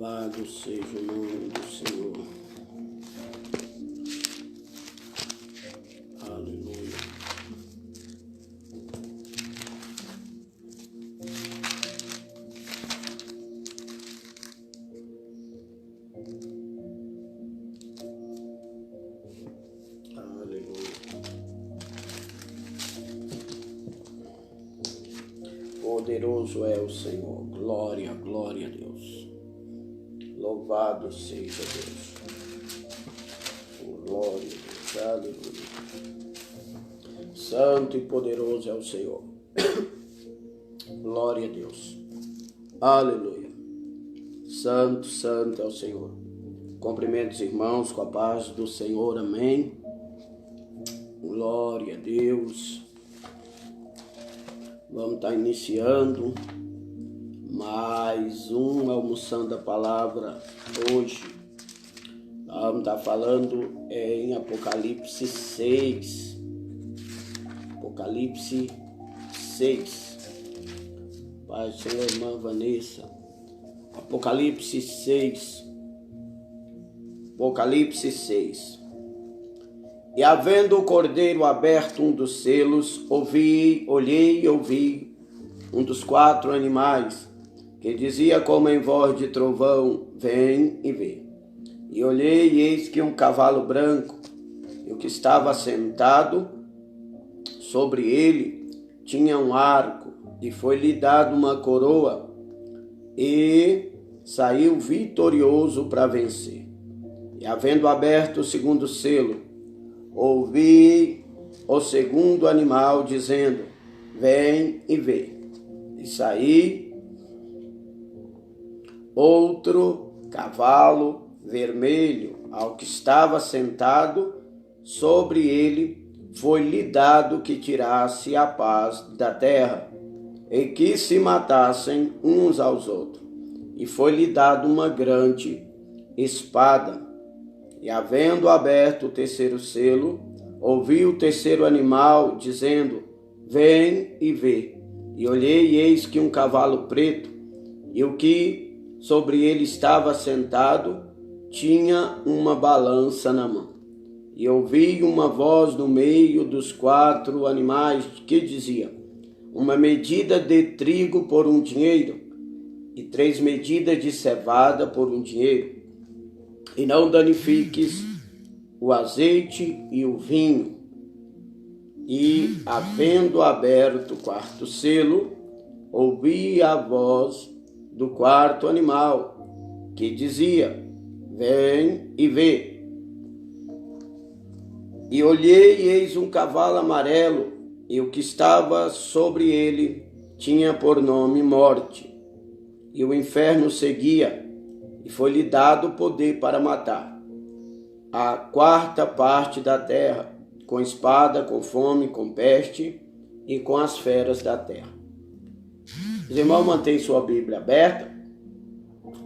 Louvado seja o nome do Senhor. Aleluia. Aleluia. Poderoso é o Senhor. Glória, glória a Deus. Louvado seja Deus. Glória a Deus. Aleluia. Santo e poderoso é o Senhor. Glória a Deus. Aleluia. Santo, santo é o Senhor. Cumprimento os irmãos com a paz do Senhor. Amém. Glória a Deus. Vamos estar iniciando mais um Almoçando a Palavra hoje. Vamos estar falando em Apocalipse 6. Apocalipse 6. Pai do Senhor, irmã Vanessa. Apocalipse 6. Apocalipse 6. E havendo o cordeiro aberto um dos selos, olhei e ouvi um dos 4 animais, que dizia como em voz de trovão, vem e vê. E olhei e eis que um cavalo branco, e o que estava sentado sobre ele tinha um arco, e foi-lhe dado uma coroa, e saiu vitorioso para vencer. E havendo aberto o segundo selo, ouvi o segundo animal dizendo, vem e vê. E saí outro cavalo vermelho, ao que estava sentado sobre ele foi-lhe dado que tirasse a paz da terra, e que se matassem uns aos outros. E foi-lhe dado uma grande espada. E havendo aberto o terceiro selo, ouvi o terceiro animal dizendo, vem e vê. E olhei e eis que um cavalo preto, e o que sobre ele estava sentado, tinha uma balança na mão. E ouvi uma voz no meio dos 4 animais que dizia, uma medida de trigo por um dinheiro, e 3 medidas de cevada por um dinheiro. E não danifiques o azeite e o vinho. E, havendo aberto o 4º selo, ouvi a voz do 4º animal, que dizia, vem e vê. E olhei e eis um cavalo amarelo, e o que estava sobre ele tinha por nome Morte. E o inferno seguia, e foi-lhe dado poder para matar a 4ª parte da terra, com espada, com fome, com peste e com as feras da terra. Os irmãos, mantêm sua Bíblia aberta.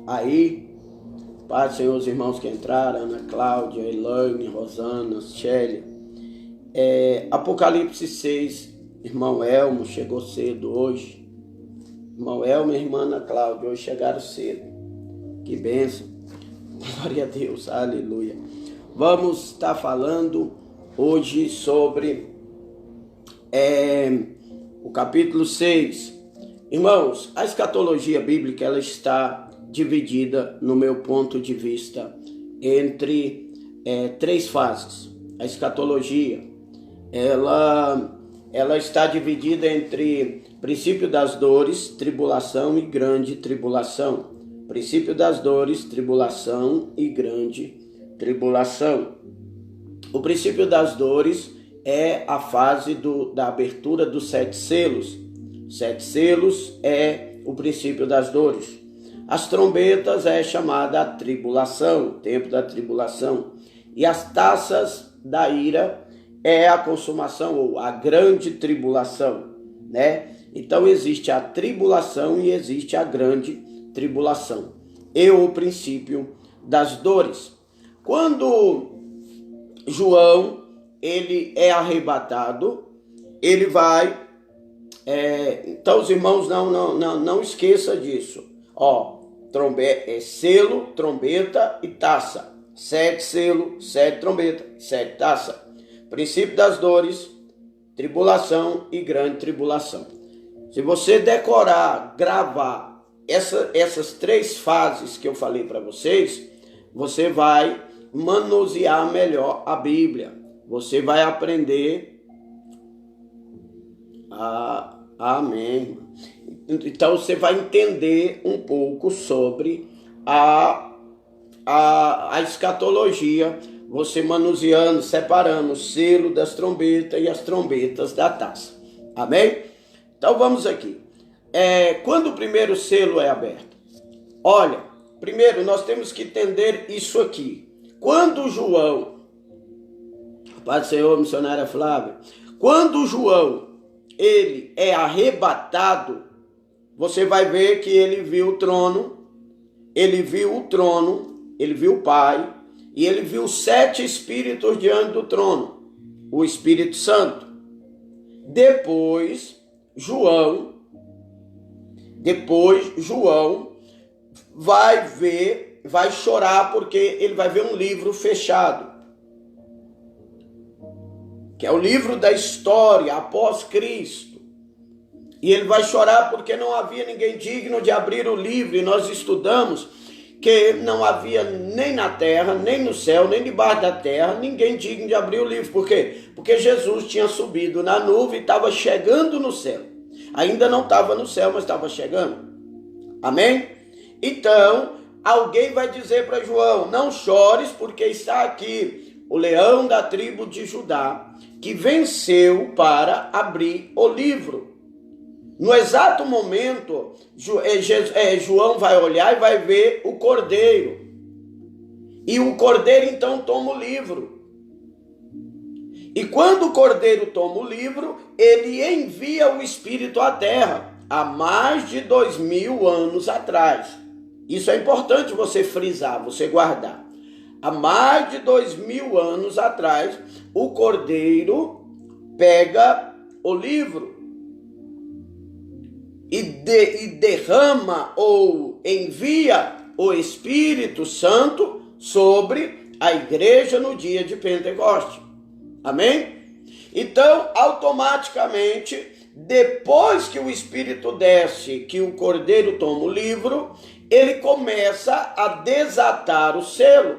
Aí, Pai do Senhor, os irmãos que entraram, Ana Cláudia, Elaine, Rosana, Chélia. Apocalipse 6, irmão Elmo chegou cedo hoje. Irmão Elmo e irmã Ana Cláudia hoje chegaram cedo. Que bênção, glória a Deus, aleluia. Vamos estar falando hoje sobre o capítulo 6. Irmãos, a escatologia bíblica ela está dividida, no meu ponto de vista, entre 3 fases. A escatologia, ela está dividida entre princípio das dores, tribulação e grande tribulação. Princípio das dores, tribulação e grande tribulação. O princípio das dores é a fase da abertura dos 7 selos. 7 selos é o princípio das dores. As trombetas é chamada a tribulação, o tempo da tribulação. E as taças da ira é a consumação ou a grande tribulação, né? Então existe a tribulação e existe a grande tribulação e o princípio das dores. Quando João ele é arrebatado, ele vai então os irmãos não esqueça disso. selo, trombeta e taça. 7 selo, 7 trombeta, 7 taça. Princípio das dores, tribulação e grande tribulação. Se você decorar, gravar essas 3 fases que eu falei para vocês, você vai manusear melhor a Bíblia. Você vai aprender amém. Então você vai entender um pouco sobre a escatologia, você manuseando, separando o selo das trombetas e as trombetas da taça. Amém? Então vamos aqui. Quando o primeiro selo é aberto? Olha, primeiro nós temos que entender isso aqui. Quando João, Pai do Senhor, missionária Flávia, quando João, ele é arrebatado, você vai ver que ele viu o trono, ele viu o Pai, e ele viu 7 espíritos diante do trono, o Espírito Santo. Depois, João vai chorar porque ele vai ver um livro fechado, que é o livro da história após Cristo. E ele vai chorar porque não havia ninguém digno de abrir o livro. E nós estudamos que não havia nem na terra, nem no céu, nem debaixo da terra, ninguém digno de abrir o livro. Por quê? Porque Jesus tinha subido na nuvem e estava chegando no céu. Ainda não estava no céu, mas estava chegando. Amém? Então, alguém vai dizer para João, não chores, porque está aqui o leão da tribo de Judá, que venceu para abrir o livro. No exato momento, João vai olhar e vai ver o cordeiro. E o cordeiro então toma o livro. E quando o cordeiro toma o livro, ele envia o Espírito à terra, há mais de 2000 anos atrás. Isso é importante você frisar, você guardar. Há mais de 2000 anos atrás, o cordeiro pega o livro e derrama ou envia o Espírito Santo sobre a igreja no dia de Pentecostes. Amém? Então, automaticamente, depois que o Espírito desce, que o cordeiro toma o livro, ele começa a desatar o selo.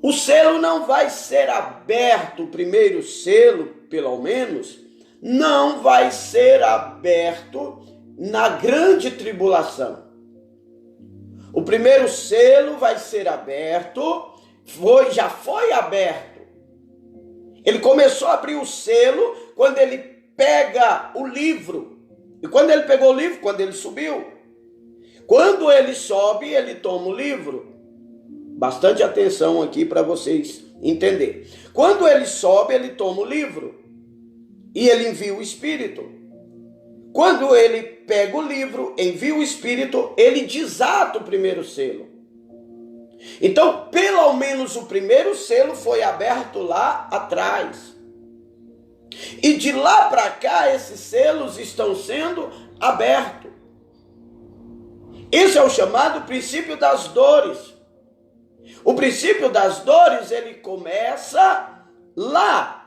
O selo não vai ser aberto, o primeiro selo, pelo menos, não vai ser aberto na grande tribulação. O primeiro selo vai ser aberto, já foi aberto. Ele começou a abrir o selo quando ele pega o livro. E quando ele pegou o livro, quando ele subiu. Quando ele sobe, ele toma o livro. Bastante atenção aqui para vocês entenderem. Quando ele sobe, ele toma o livro. E ele envia o Espírito. Quando ele pega o livro, envia o Espírito, ele desata o primeiro selo. Então, pelo menos o primeiro selo foi aberto lá atrás. E de lá para cá, esses selos estão sendo abertos. Esse é o chamado princípio das dores. O princípio das dores, ele começa lá.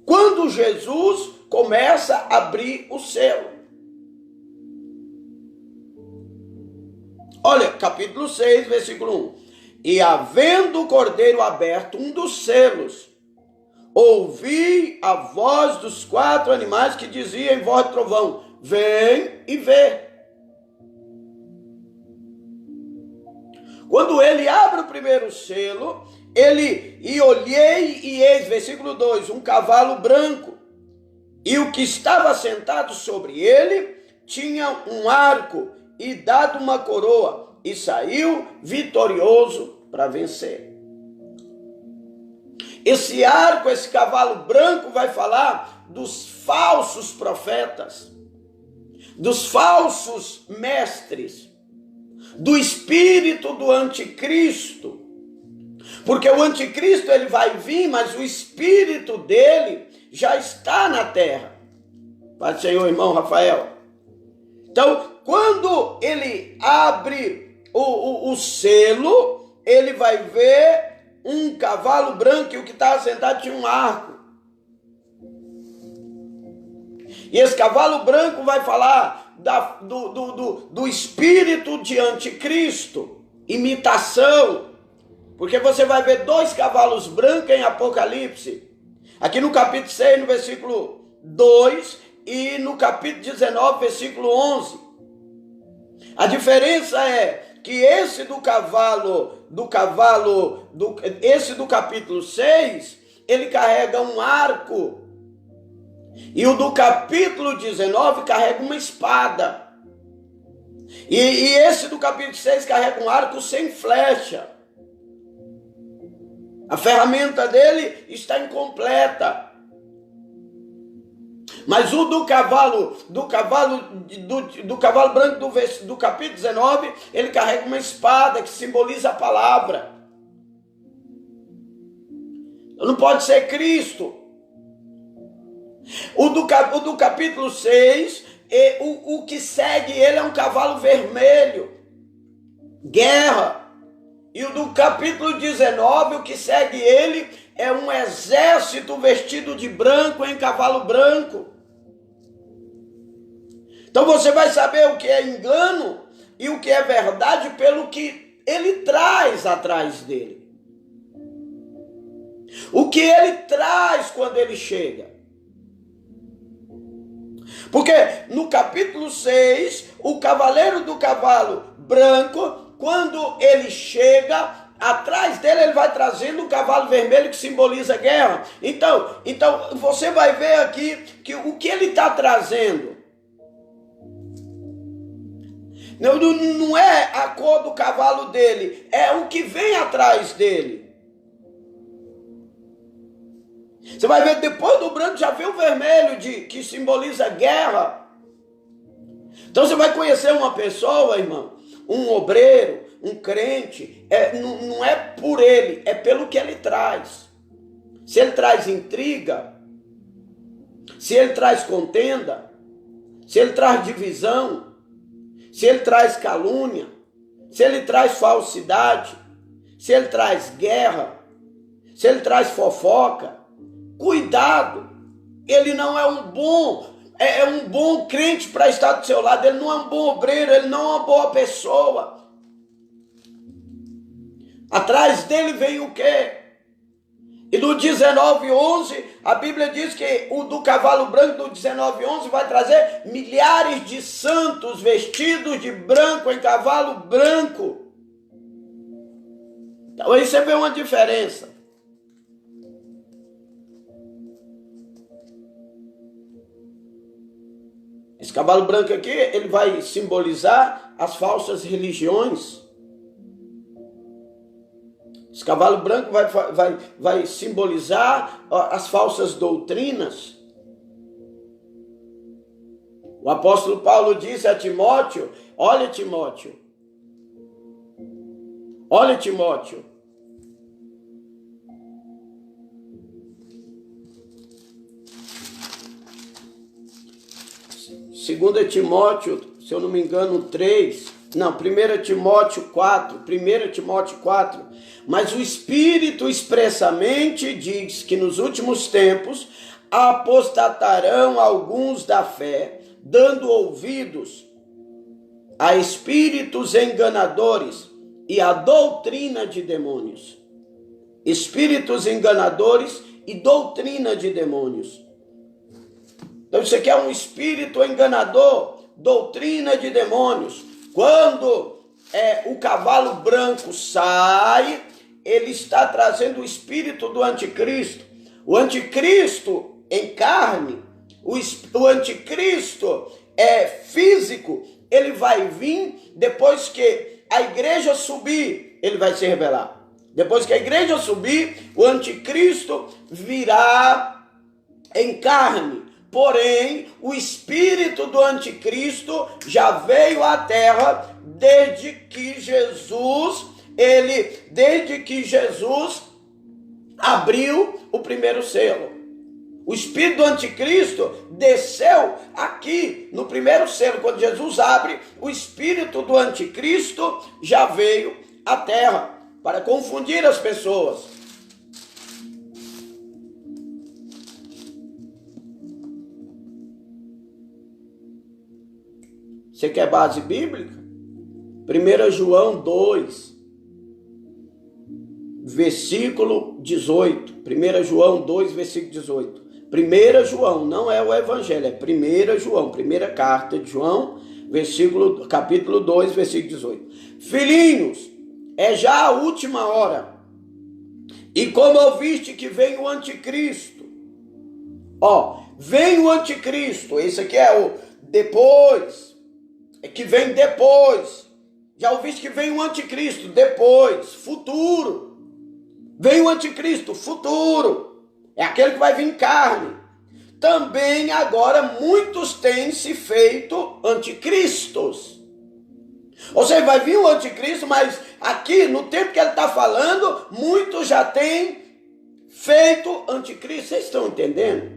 Quando Jesus começa a abrir o selo. Olha, capítulo 6, versículo 1. E havendo o cordeiro aberto um dos selos, ouvi a voz dos 4 animais que dizia em voz de trovão, vem e vê. Quando ele abre o primeiro selo, e olhei e eis, versículo 2, um cavalo branco, e o que estava sentado sobre ele tinha um arco e dado uma coroa, e saiu vitorioso para vencer. Esse arco, esse cavalo branco vai falar dos falsos profetas, dos falsos mestres, do espírito do anticristo. Porque o anticristo ele vai vir, mas o espírito dele já está na terra. Pai do Senhor, irmão Rafael. Então, quando ele abre o selo, ele vai ver um cavalo branco e o que estava sentado tinha um arco. E esse cavalo branco vai falar do espírito de anticristo, imitação. Porque você vai ver 2 cavalos brancos em Apocalipse. Aqui no capítulo 6, no versículo 2, e no capítulo 19, versículo 11. A diferença é que esse do capítulo 6, ele carrega um arco. E o do capítulo 19 carrega uma espada. E esse do capítulo 6 carrega um arco sem flecha. A ferramenta dele está incompleta. Mas o do cavalo branco do capítulo 19, ele carrega uma espada que simboliza a palavra. Não pode ser Cristo. O do capítulo 6, o que segue ele é um cavalo vermelho. Guerra. E o do capítulo 19, o que segue ele é um exército vestido de branco em cavalo branco. Então você vai saber o que é engano e o que é verdade pelo que ele traz atrás dele. O que ele traz quando ele chega. Porque no capítulo 6, o cavaleiro do cavalo branco, quando ele chega, atrás dele ele vai trazendo um cavalo vermelho que simboliza guerra. Então você vai ver aqui que o que ele está trazendo não é a cor do cavalo dele, é o que vem atrás dele. Você vai ver, depois do branco já vem o vermelho, que simboliza guerra. Então você vai conhecer uma pessoa, irmão, um obreiro, um crente, não é por ele, é pelo que ele traz. Se ele traz intriga, se ele traz contenda, se ele traz divisão, se ele traz calúnia, se ele traz falsidade, se ele traz guerra, se ele traz fofoca, cuidado, ele não é um bom crente para estar do seu lado, ele não é um bom obreiro, ele não é uma boa pessoa. Atrás dele vem o quê? E no 19:11, a Bíblia diz que o do cavalo branco do 19:11 vai trazer milhares de santos vestidos de branco em cavalo branco. Então aí você vê uma diferença. Esse cavalo branco aqui, ele vai simbolizar as falsas religiões. Esse cavalo branco vai simbolizar as falsas doutrinas. O apóstolo Paulo disse a Timóteo, olha Timóteo, Segunda Timóteo, se eu não me engano, 1 Timóteo 4, mas o Espírito expressamente diz que nos últimos tempos apostatarão alguns da fé, dando ouvidos a espíritos enganadores e a doutrina de demônios. Espíritos enganadores e doutrina de demônios. Então isso aqui é um espírito enganador, doutrina de demônios. Quando o cavalo branco sai, ele está trazendo o espírito do anticristo. O anticristo em carne, o anticristo físico, ele vai vir depois que a igreja subir, ele vai se revelar. Depois que a igreja subir, o anticristo virá em carne. Porém, o espírito do anticristo já veio à terra desde que Jesus abriu o primeiro selo. O espírito do anticristo desceu aqui no primeiro selo. Quando Jesus abre, o espírito do anticristo já veio à terra para confundir as pessoas. Você quer base bíblica? 1 João 2, versículo 18. 1 João 2, versículo 18. 1 João, não é o Evangelho, é 1 João, primeira carta de João, capítulo 2, versículo 18. Filhinhos, é já a última hora. E como ouviste que vem o anticristo. Vem o anticristo, esse aqui é o depois, é que vem depois. Já ouviste que vem o anticristo depois, futuro. Vem o anticristo, futuro. É aquele que vai vir em carne. Também agora muitos têm se feito anticristos. Ou seja, vai vir o anticristo, mas aqui no tempo que ele está falando, muitos já têm feito anticristo. Vocês estão entendendo?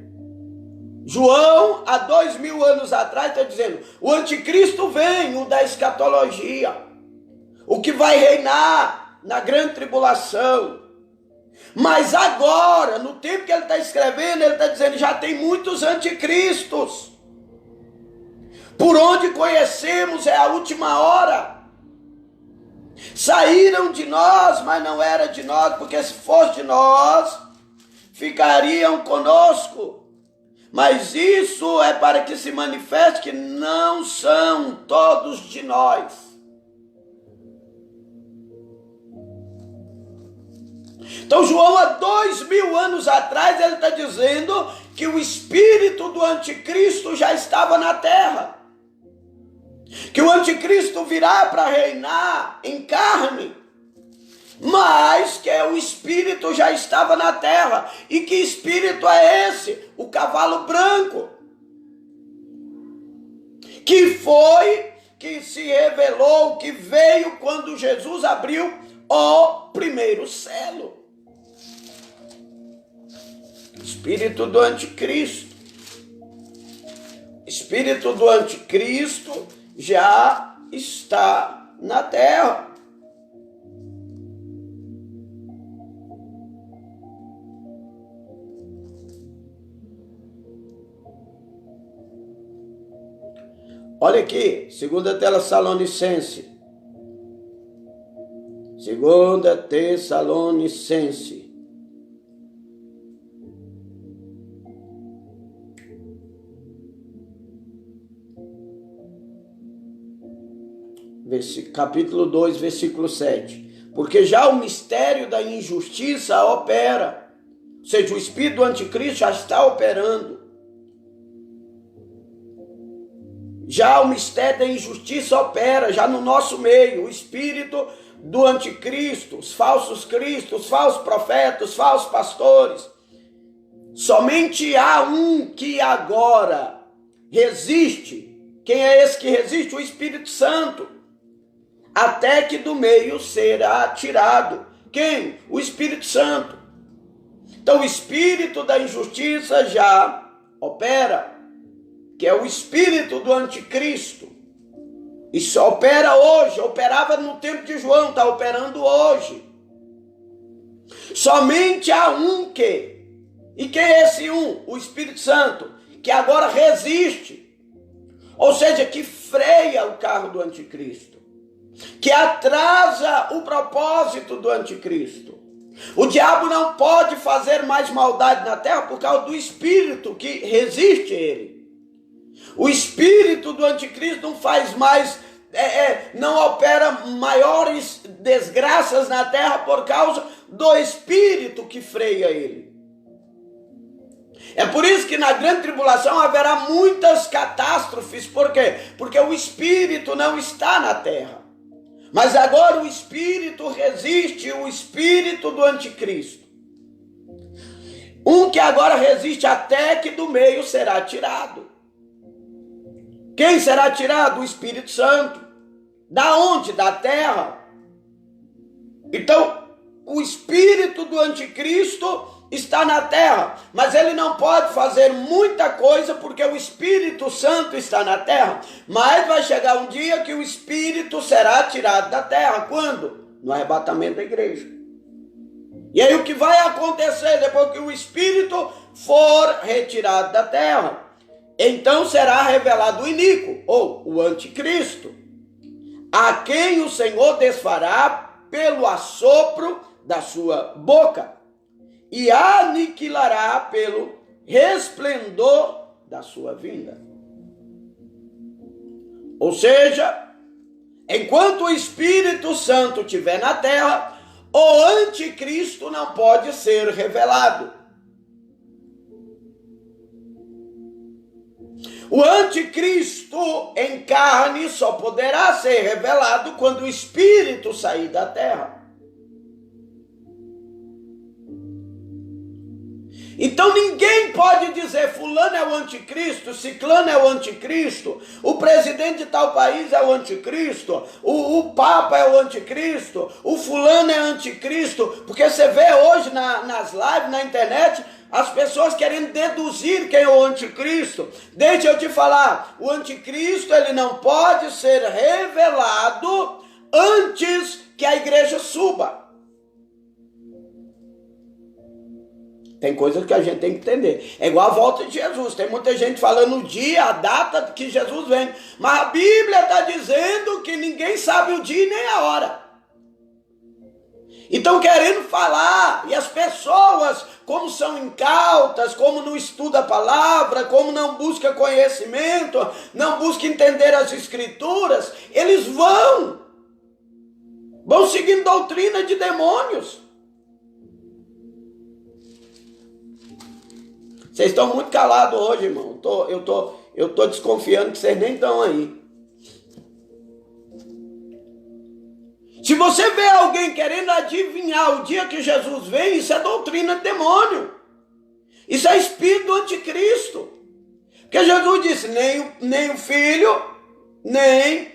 João, há 2000 anos atrás, está dizendo, o anticristo vem, o da escatologia, o que vai reinar na grande tribulação. Mas agora, no tempo que ele está escrevendo, ele está dizendo, já tem muitos anticristos. Por onde conhecemos é a última hora. Saíram de nós, mas não era de nós, porque se fosse de nós, ficariam conosco. Mas isso é para que se manifeste que não são todos de nós. Então João, há 2000 anos atrás, ele está dizendo que o espírito do anticristo já estava na terra. Que o anticristo virá para reinar em carne. Mas que o espírito já estava na terra. E que espírito é esse? O cavalo branco. Que foi, que se revelou, que veio quando Jesus abriu o primeiro selo. Espírito do anticristo. Espírito do anticristo já está na terra. Olha aqui, 2 Tessalonicenses. 2 Tessalonicenses. Capítulo 2, versículo 7. Porque já o mistério da injustiça opera. Ou seja, o espírito do anticristo já está operando. Já o mistério da injustiça opera, já no nosso meio. O espírito do anticristo, os falsos cristos, os falsos profetas, os falsos pastores. Somente há um que agora resiste. Quem é esse que resiste? O Espírito Santo. Até que do meio será tirado. Quem? O Espírito Santo. Então o espírito da injustiça já opera, que é o espírito do anticristo. Isso opera hoje, operava no tempo de João, está operando hoje. Somente há um que, e quem é esse um? O Espírito Santo, que agora resiste, ou seja, que freia o carro do anticristo, que atrasa o propósito do anticristo. O diabo não pode fazer mais maldade na terra por causa do espírito que resiste a ele. O espírito do anticristo não faz mais, não opera maiores desgraças na terra por causa do espírito que freia ele. É por isso que na grande tribulação haverá muitas catástrofes. Por quê? Porque o espírito não está na terra. Mas agora o espírito resiste, o espírito do anticristo. Um que agora resiste até que do meio será tirado. Quem será tirado? O Espírito Santo. Da onde? Da terra. Então, o espírito do anticristo está na terra, mas ele não pode fazer muita coisa porque o Espírito Santo está na terra. Mas vai chegar um dia que o Espírito será tirado da terra. Quando? No arrebatamento da igreja. E aí o que vai acontecer depois que o Espírito for retirado da terra? Então será revelado o iníquo, ou o anticristo, a quem o Senhor desfará pelo assopro da sua boca e aniquilará pelo resplendor da sua vinda. Ou seja, enquanto o Espírito Santo estiver na terra, o anticristo não pode ser revelado. O anticristo em carne só poderá ser revelado quando o Espírito sair da terra. Então ninguém pode dizer fulano é o anticristo, ciclano é o anticristo, o presidente de tal país é o anticristo, o papa é o anticristo, o fulano é anticristo, porque você vê hoje nas lives, na internet, as pessoas querendo deduzir quem é o anticristo. Deixa eu te falar, o anticristo ele não pode ser revelado antes que a igreja suba. Tem coisas que a gente tem que entender. É igual a volta de Jesus. Tem muita gente falando o dia, a data que Jesus vem. Mas a Bíblia está dizendo que ninguém sabe o dia nem a hora. Então querendo falar, e as pessoas, como são incautas, como não estudam a palavra, como não buscam conhecimento, não buscam entender as escrituras, eles vão seguindo doutrina de demônios. Vocês estão muito calados hoje, irmão. Eu tô desconfiando que vocês nem estão aí. Se você vê alguém querendo adivinhar o dia que Jesus vem, isso é doutrina de demônio. Isso é espírito do anticristo. Porque Jesus disse, nem o filho, nem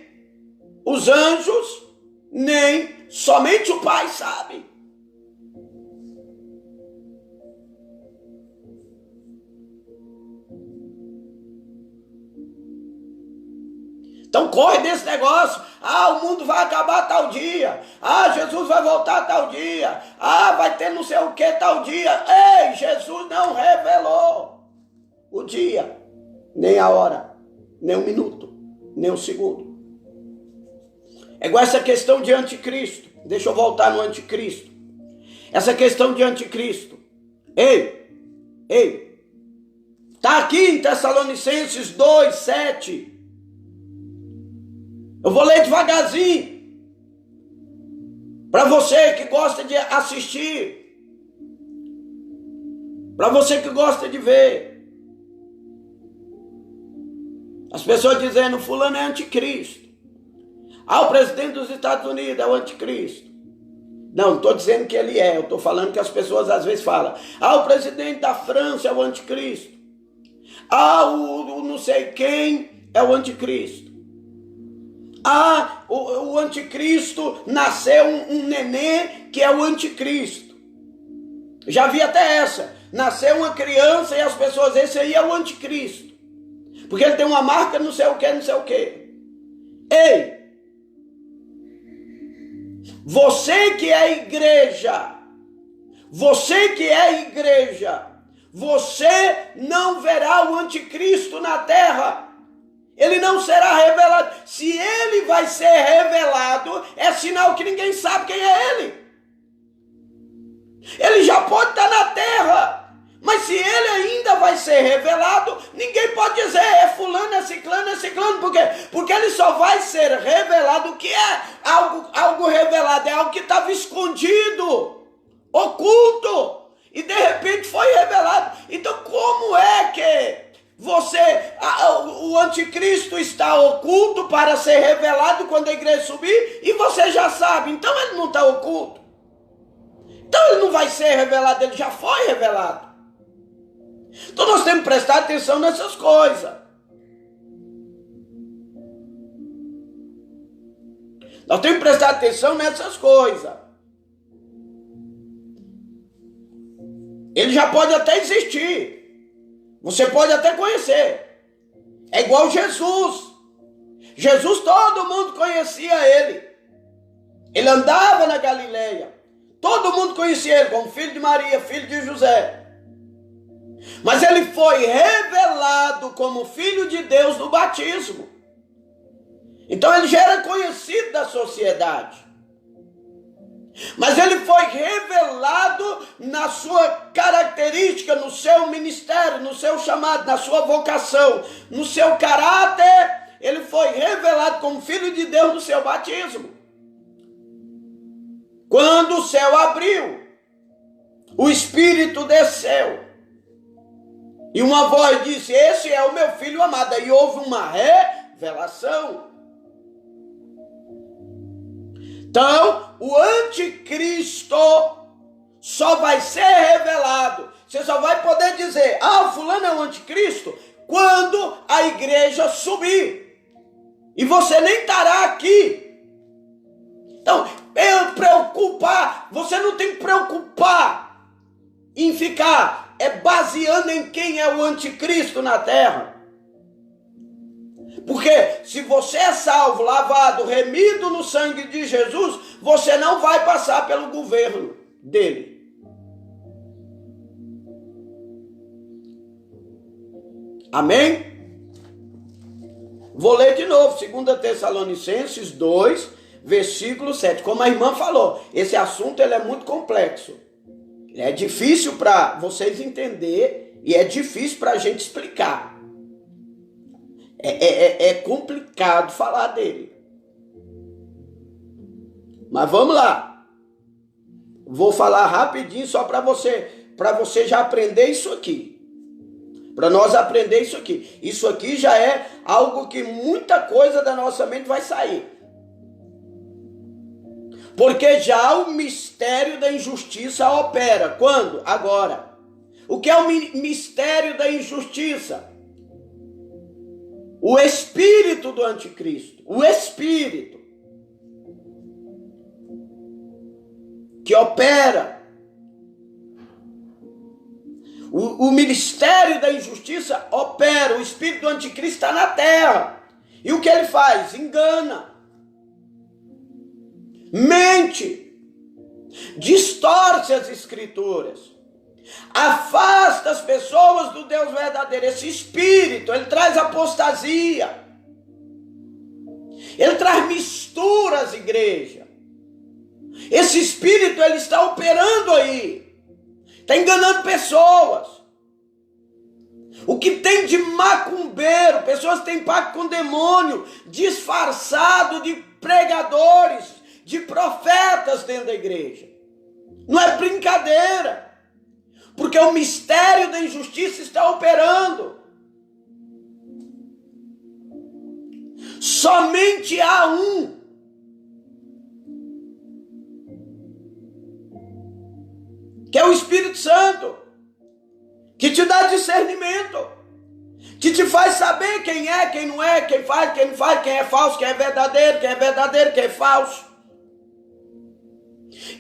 os anjos, nem somente o Pai sabe. Então corre desse negócio. O mundo vai acabar tal dia. Jesus vai voltar tal dia. Vai ter não sei o que tal dia. Ei, Jesus não revelou o dia, nem a hora, nem um minuto, nem um segundo. É igual essa questão de anticristo. Deixa eu voltar no anticristo. Essa questão de anticristo. Ei. Está aqui em Tessalonicenses 2:7. Eu vou ler devagarzinho, para você que gosta de assistir, para você que gosta de ver. As pessoas dizendo, fulano é anticristo. O presidente dos Estados Unidos é o anticristo. Não estou dizendo que ele é, eu estou falando que as pessoas às vezes falam, o presidente da França é o anticristo. O não sei quem é o anticristo. O anticristo, nasceu um neném que é o anticristo. Já vi até essa. Nasceu uma criança e as pessoas, esse aí é o anticristo. Porque ele tem uma marca não sei o que, não sei o que. Ei! Você que é igreja, você não verá o anticristo na terra. Ele não será revelado. Se ele vai ser revelado, é sinal que ninguém sabe quem é ele. Ele já pode estar na terra, mas se ele ainda vai ser revelado, ninguém pode dizer é fulano, é ciclano, por quê? Porque ele só vai ser revelado. O que é algo revelado? É algo que estava escondido, oculto, e de repente foi revelado. Então como é que o anticristo está oculto para ser revelado quando a igreja subir, e você já sabe, então ele não está oculto. Então ele não vai ser revelado, ele já foi revelado. Então nós temos que prestar atenção nessas coisas. Nós temos que prestar atenção nessas coisas. Ele já pode até existir. Você pode até conhecer. É igual Jesus. Jesus, todo mundo conhecia ele. Ele andava na Galileia. Todo mundo conhecia ele como filho de Maria, filho de José. Mas ele foi revelado como filho de Deus no batismo. Então ele já era conhecido da sociedade. Mas ele foi revelado na sua característica, no seu ministério, no seu chamado, na sua vocação, no seu caráter. Ele foi revelado como filho de Deus no seu batismo. Quando o céu abriu, o Espírito desceu. E uma voz disse: esse é o meu filho amado. E houve uma revelação. Então, o anticristo só vai ser revelado. Você só vai poder dizer: ah, o fulano é o anticristo, quando a igreja subir. E você nem estará aqui. Então, você não tem que preocupar em ficar baseando em quem é o anticristo na terra. Porque se você é salvo, lavado, remido no sangue de Jesus, você não vai passar pelo governo dele. Amém? Vou ler de novo, 2 Tessalonicenses 2, versículo 7. Como a irmã falou, esse assunto ele é muito complexo. É difícil para vocês entenderem e é difícil para a gente explicar. É complicado falar dele. Mas vamos lá. Vou falar rapidinho só para você já aprender isso aqui. Para nós aprender isso aqui. Isso aqui já é algo que muita coisa da nossa mente vai sair. Porque já o mistério da injustiça opera. Quando? Agora. O que é o mistério da injustiça? O espírito do anticristo. O espírito que opera. O ministério da injustiça opera. O espírito do anticristo está na terra. E o que ele faz? Engana. Mente. Distorce as escrituras. Afasta as pessoas do Deus verdadeiro. Esse espírito, ele traz apostasia. Ele traz mistura às igrejas. Esse espírito, ele está operando aí. Está enganando pessoas. O que tem de macumbeiro, pessoas que têm pacto com demônio, disfarçado de pregadores, de profetas dentro da igreja. Não é brincadeira. Porque o mistério da injustiça está operando. Somente há um. Que é o Espírito Santo. Que te dá discernimento. Que te faz saber quem é, quem não é, quem faz, quem não faz, quem é falso, quem é verdadeiro, quem é falso.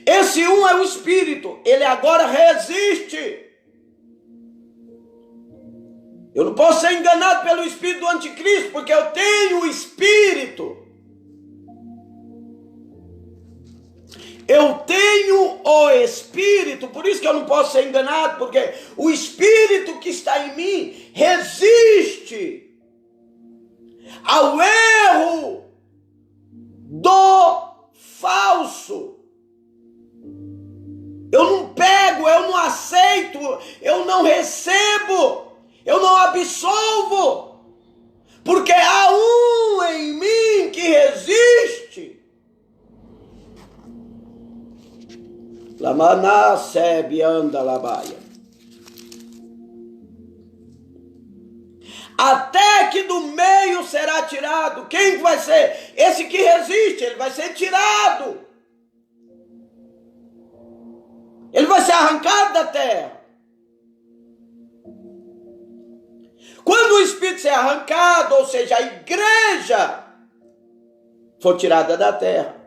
Esse um é o Espírito. Ele agora resiste. Eu não posso ser enganado pelo Espírito do anticristo, porque eu tenho o Espírito. Eu tenho o Espírito, por isso que eu não posso ser enganado, porque o Espírito que está em mim resiste ao erro do falso. Eu não pego, eu não aceito, eu não recebo, eu não absolvo, porque há um em mim que resiste. Lamaná sebe anda labaia. Até que do meio será tirado. Quem vai ser? Esse que resiste, ele vai ser tirado. Ele vai ser arrancado da terra. Quando o Espírito ser arrancado, ou seja, a igreja for tirada da terra.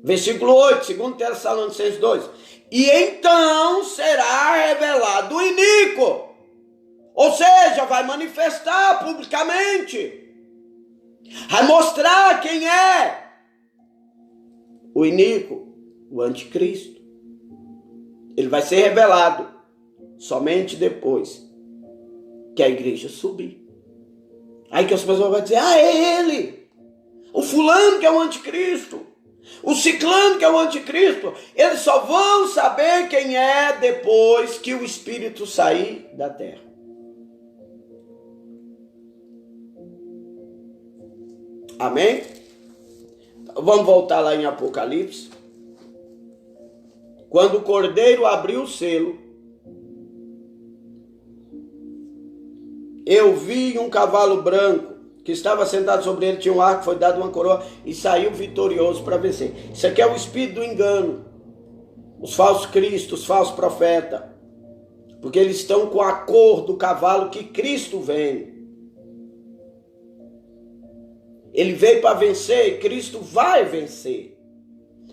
Versículo 8, 2 Tessalonicenses 2. e então será revelado o iníquo. Ou seja, vai manifestar publicamente, vai mostrar quem é o iníquo, o anticristo. Ele vai ser revelado somente depois que a igreja subir. Aí que as pessoas vão dizer, é ele, o fulano que é o anticristo, o ciclano que é o anticristo. Eles só vão saber quem é depois que o espírito sair da terra. Amém? Vamos voltar lá em Apocalipse. Quando o cordeiro abriu o selo, eu vi um cavalo branco, que estava sentado sobre ele, tinha um arco, foi dado uma coroa, e saiu vitorioso para vencer. Isso aqui é o espírito do engano, os falsos cristos, os falsos profetas, porque eles estão com a cor do cavalo que Cristo vem. Ele veio para vencer e Cristo vai vencer.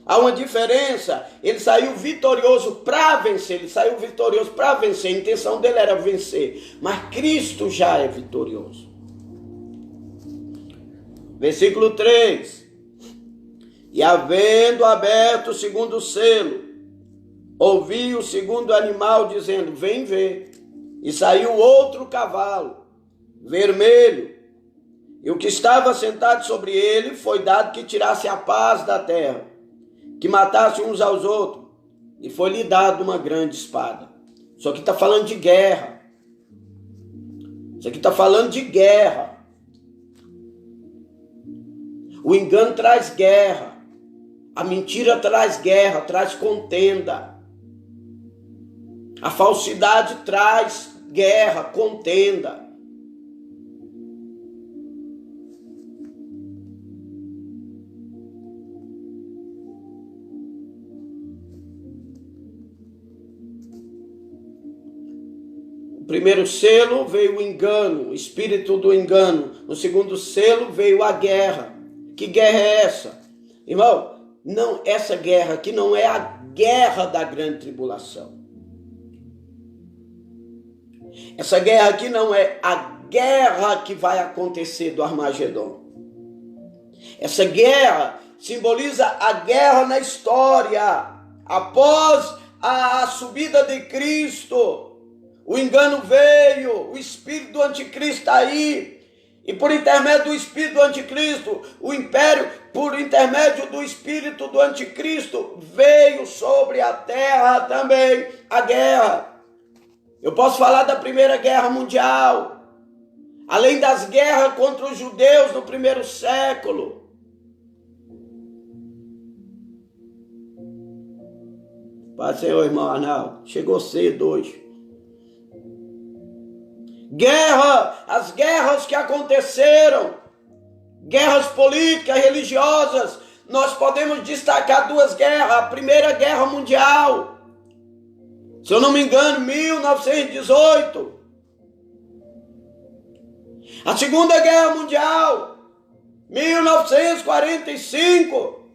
Há uma diferença. Ele saiu vitorioso para vencer. Ele saiu vitorioso para vencer. A intenção dele era vencer. Mas Cristo já é vitorioso. Versículo 3. E havendo aberto o segundo selo, ouvi o segundo animal dizendo, vem ver. E saiu outro cavalo, vermelho. E o que estava sentado sobre ele foi dado que tirasse a paz da terra, que matasse uns aos outros, e foi-lhe dado uma grande espada. Isso aqui está falando de guerra. Isso aqui está falando de guerra. O engano traz guerra. A mentira traz guerra, traz contenda. A falsidade traz guerra, contenda. No primeiro selo veio o engano, o espírito do engano. No segundo selo veio a guerra. Que guerra é essa? Irmão, não, essa guerra aqui não é a guerra da grande tribulação. Essa guerra aqui não é a guerra que vai acontecer do Armagedon. Essa guerra simboliza a guerra na história. Após a subida de Cristo, o engano veio, o espírito do anticristo está aí. E por intermédio do espírito do anticristo, o império, por intermédio do espírito do anticristo, veio sobre a terra também a guerra. Eu posso falar da Primeira Guerra Mundial, além das guerras contra os judeus no primeiro século. Pai, Senhor, irmão Arnaldo, chegou cedo hoje. Guerra, as guerras que aconteceram, guerras políticas, religiosas, nós podemos destacar duas guerras. A Primeira Guerra Mundial, se eu não me engano, 1918. A Segunda Guerra Mundial, 1945.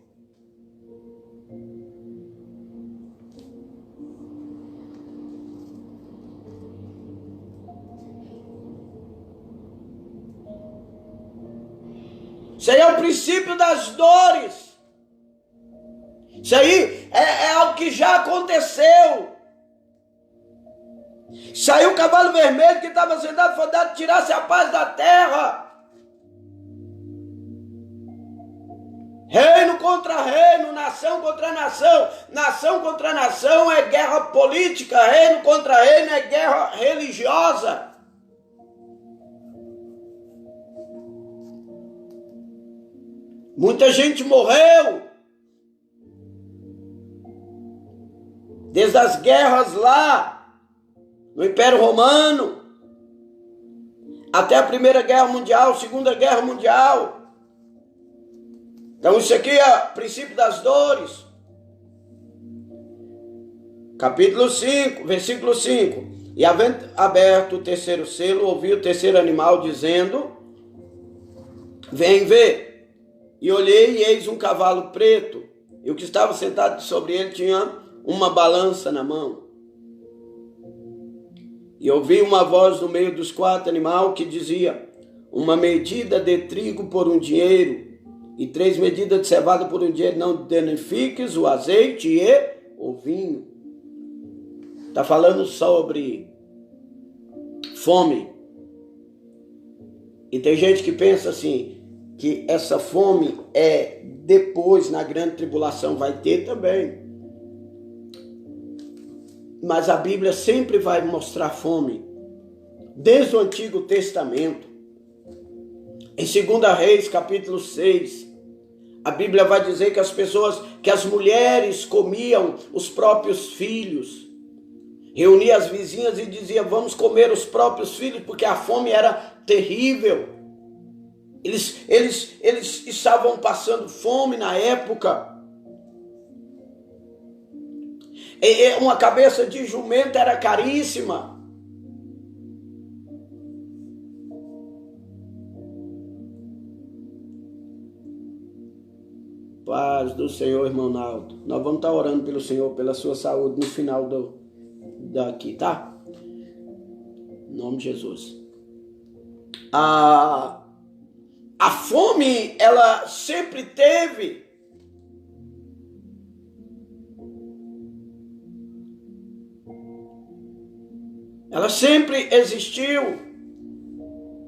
Isso aí é o princípio das dores. Isso aí é algo que já aconteceu. Saiu o cavalo vermelho que estava sentado, foi dado, tirasse a paz da terra. Reino contra reino, nação contra nação. Nação contra nação é guerra política, reino contra reino é guerra religiosa. Muita gente morreu. Desde as guerras lá, no Império Romano, até a Primeira Guerra Mundial, Segunda Guerra Mundial. Então isso aqui é o princípio das dores. Capítulo 5, versículo 5. E havendo aberto o terceiro selo, ouvi o terceiro animal dizendo, vem ver. E olhei e eis um cavalo preto, e o que estava sentado sobre ele tinha uma balança na mão. E ouvi uma voz no meio dos 4 animais que dizia: uma medida de trigo por um dinheiro e 3 medidas de cevada por um dinheiro, não danifiques o azeite e o vinho. Está falando sobre fome. E tem gente que pensa assim, que essa fome é depois, na grande tribulação, vai ter também. Mas a Bíblia sempre vai mostrar fome, desde o Antigo Testamento. Em 2 Reis, capítulo 6, a Bíblia vai dizer que as mulheres comiam os próprios filhos. Reunia as vizinhas e dizia: vamos comer os próprios filhos, porque a fome era terrível. Eles estavam passando fome na época. Uma cabeça de jumento era caríssima. Paz do Senhor, irmão Naldo. Nós vamos estar orando pelo Senhor, pela sua saúde no final daqui, tá? Em nome de Jesus. A fome, ela sempre teve. Ela sempre existiu.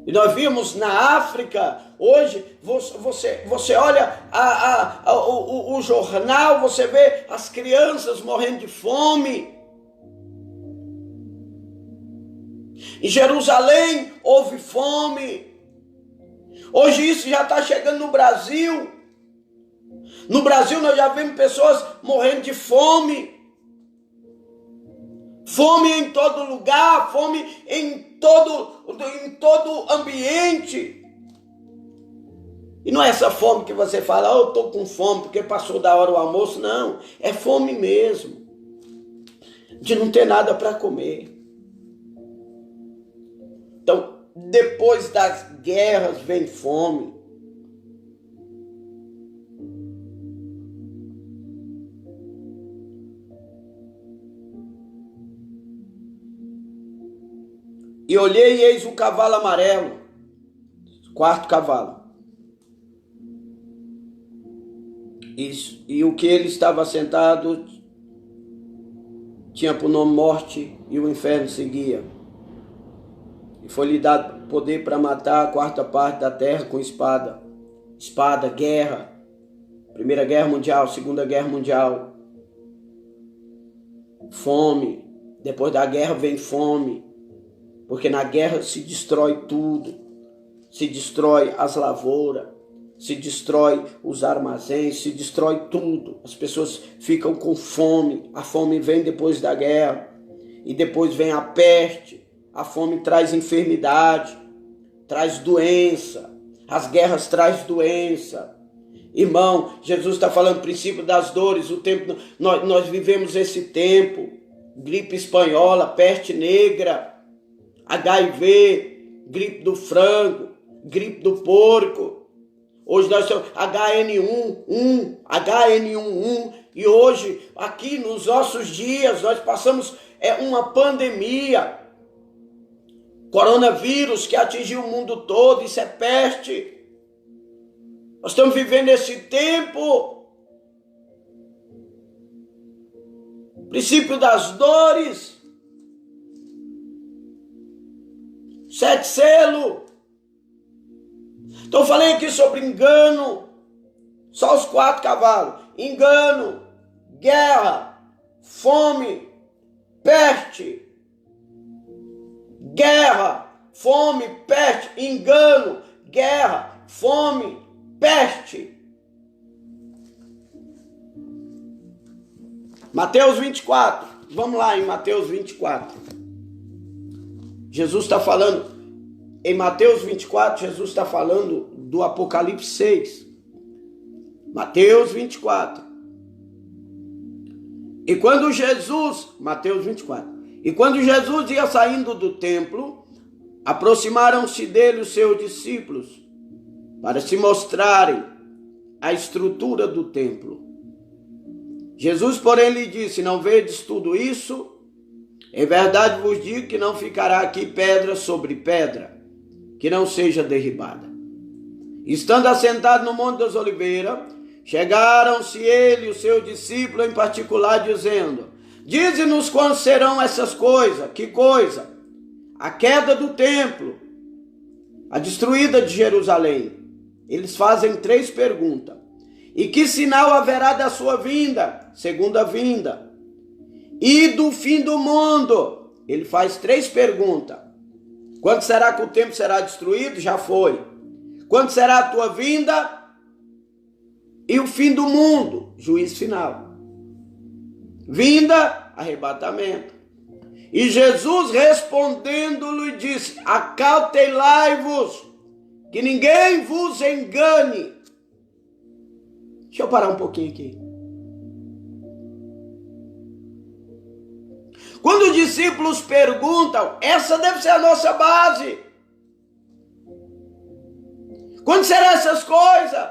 E nós vimos na África, hoje, você olha o jornal, você vê as crianças morrendo de fome. Em Jerusalém houve fome. Hoje isso já está chegando no Brasil. No Brasil nós já vemos pessoas morrendo de fome. Fome em todo lugar, fome em todo ambiente. E não é essa fome que você fala: eu estou com fome porque passou da hora o almoço. Não, é fome mesmo, de não ter nada para comer. Então, depois das guerras vem fome. E olhei e eis um cavalo amarelo, 4º cavalo. Isso. E o que ele estava sentado tinha por nome Morte, e o inferno seguia. E foi-lhe dado poder para matar a 4ª parte da terra com espada. Espada, guerra. Primeira Guerra Mundial, Segunda Guerra Mundial. Fome. Depois da guerra vem fome. Porque na guerra se destrói tudo. Se destrói as lavouras. Se destrói os armazéns. Se destrói tudo. As pessoas ficam com fome. A fome vem depois da guerra. E depois vem a peste. A fome traz enfermidade. Traz doença. As guerras traz doença. Irmão, Jesus está falando princípio das dores. O tempo, nós vivemos esse tempo. Gripe espanhola, peste negra. HIV, gripe do frango, gripe do porco. Hoje nós temos HN11, e hoje, aqui nos nossos dias, nós passamos uma pandemia. Coronavírus que atingiu o mundo todo, isso é peste. Nós estamos vivendo esse tempo. Princípio das dores. 7 selos. Então eu falei aqui sobre engano. Só os 4 cavalos. Engano, guerra, fome, peste. Guerra, fome, peste, engano, guerra, fome, peste. Mateus 24. Vamos lá em Mateus 24. Jesus está falando, em Mateus 24, Jesus está falando do Apocalipse 6. Mateus 24. E quando Jesus, Mateus 24, e quando Jesus ia saindo do templo, aproximaram-se dele os seus discípulos, para se mostrarem a estrutura do templo. Jesus, porém, lhe disse: não vedes tudo isso? Em verdade vos digo que não ficará aqui pedra sobre pedra, que não seja derribada. Estando assentado no Monte das Oliveiras, chegaram-se ele e os seus discípulos em particular, dizendo: dize-nos quando serão essas coisas. Que coisa? A queda do templo, a destruída de Jerusalém. Eles fazem 3 perguntas. E que sinal haverá da sua vinda? Segunda vinda. E do fim do mundo? Ele faz 3 perguntas. Quando será que o templo será destruído? Já foi. Quando será a tua vinda? E o fim do mundo? Juízo final. Vinda, arrebatamento. E Jesus respondendo-lhe disse: acautelai-vos, que ninguém vos engane. Deixa eu parar um pouquinho aqui. Quando os discípulos perguntam, essa deve ser a nossa base. Quando será essas coisas?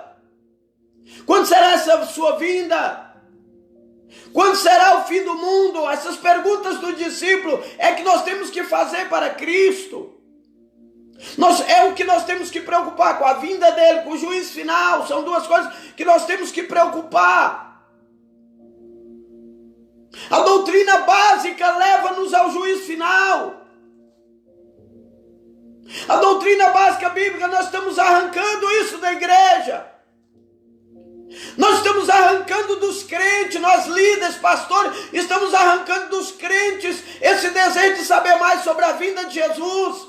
Quando será essa sua vinda? Quando será o fim do mundo? Essas perguntas do discípulo é que nós temos que fazer para Cristo. É o que nós temos que preocupar com a vinda dele, com o juízo final. São 2 coisas que nós temos que preocupar. A doutrina básica leva-nos ao juízo final. A doutrina básica bíblica, nós estamos arrancando isso da igreja. Nós estamos arrancando dos crentes, nós líderes, pastores, estamos arrancando dos crentes esse desejo de saber mais sobre a vinda de Jesus,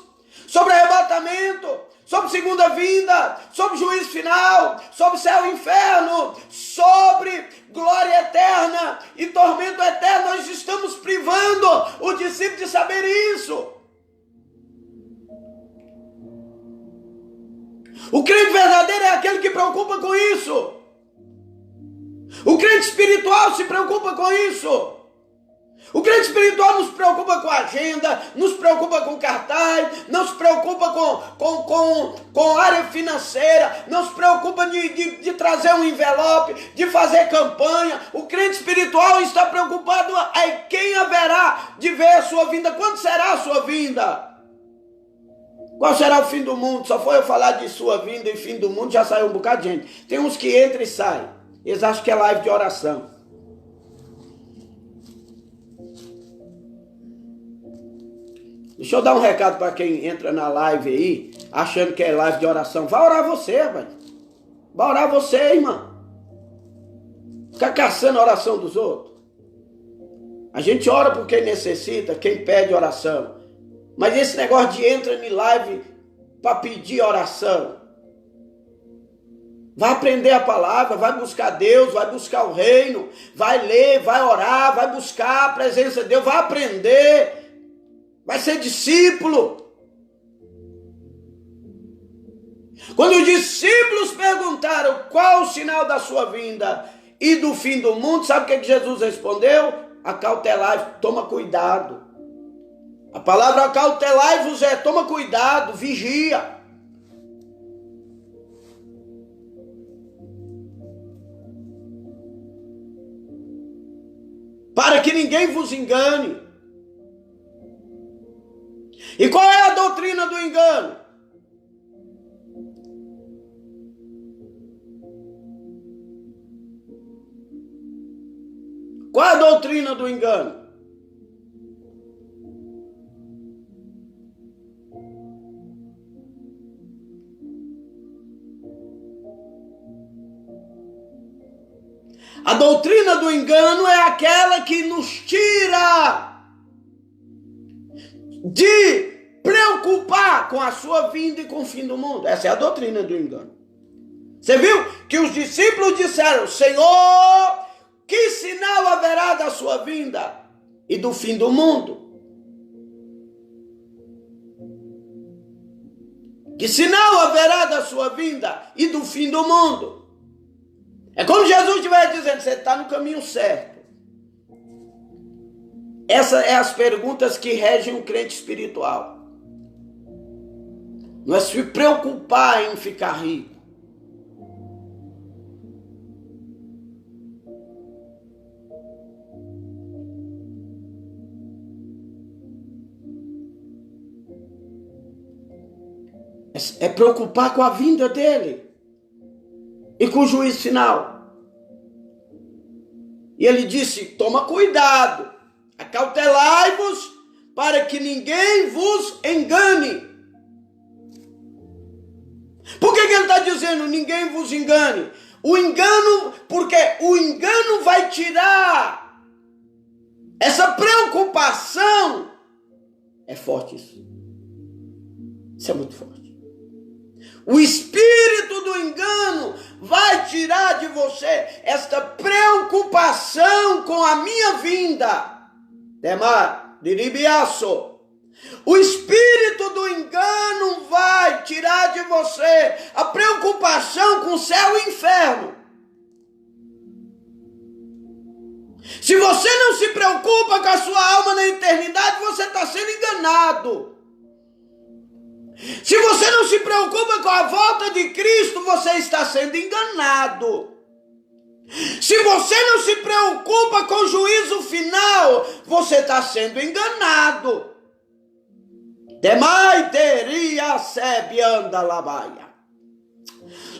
sobre arrebatamento, sobre segunda vinda, sobre juízo final, sobre céu e inferno, sobre glória eterna e tormento eterno. Nós estamos privando o discípulo de saber isso. O crente verdadeiro é aquele que preocupa com isso. O crente espiritual se preocupa com isso. O crente espiritual nos preocupa com a agenda, nos preocupa com cartaz, não se preocupa com área financeira, não se preocupa de trazer um envelope, de fazer campanha. O crente espiritual está preocupado em quem haverá de ver a sua vinda. Quando será a sua vinda? Qual será o fim do mundo? Só foi eu falar de sua vinda e fim do mundo, já saiu um bocado de gente. Tem uns que entram e saem. Eles acham que é live de oração. Deixa eu dar um recado para quem entra na live aí, achando que é live de oração. Vai orar você, velho. Vai orar você, irmão. Fica caçando a oração dos outros. A gente ora por quem necessita, quem pede oração. Mas esse negócio de entra em live para pedir oração. Vai aprender a palavra, vai buscar Deus, vai buscar o reino, vai ler, vai orar, vai buscar a presença de Deus, vai aprender, vai ser discípulo. Quando os discípulos perguntaram qual o sinal da sua vinda e do fim do mundo, sabe o que Jesus respondeu? Acautelai, toma cuidado. A palavra acautelai-vos é toma cuidado, vigia. Para que ninguém vos engane. E qual é a doutrina do engano? Qual é a doutrina do engano? A doutrina do engano é aquela que nos tira de preocupar com a sua vinda e com o fim do mundo. Essa é a doutrina do engano. Você viu que os discípulos disseram: Senhor, que sinal haverá da sua vinda e do fim do mundo? Que sinal haverá da sua vinda e do fim do mundo? É como Jesus estiver dizendo: você está no caminho certo. Essas são as perguntas que regem um crente espiritual. Não é se preocupar em ficar rico. é preocupar com a vinda dele e com o juízo final. E ele disse: toma cuidado, acautelai-vos para que ninguém vos engane. Por que ele está dizendo ninguém vos engane? O engano, porque o engano vai tirar essa preocupação. É forte isso. Isso é muito forte. O espírito do engano vai tirar de você esta preocupação com a minha vinda. Demar, diribiaço. O espírito do engano vai tirar de você a preocupação com o céu e o inferno. Se você não se preocupa com a sua alma na eternidade, você está sendo enganado. Se você não se preocupa com a volta de Cristo, você está sendo enganado. Se você não se preocupa com o juízo final, você está sendo enganado. Demai teria sebe anda labaia.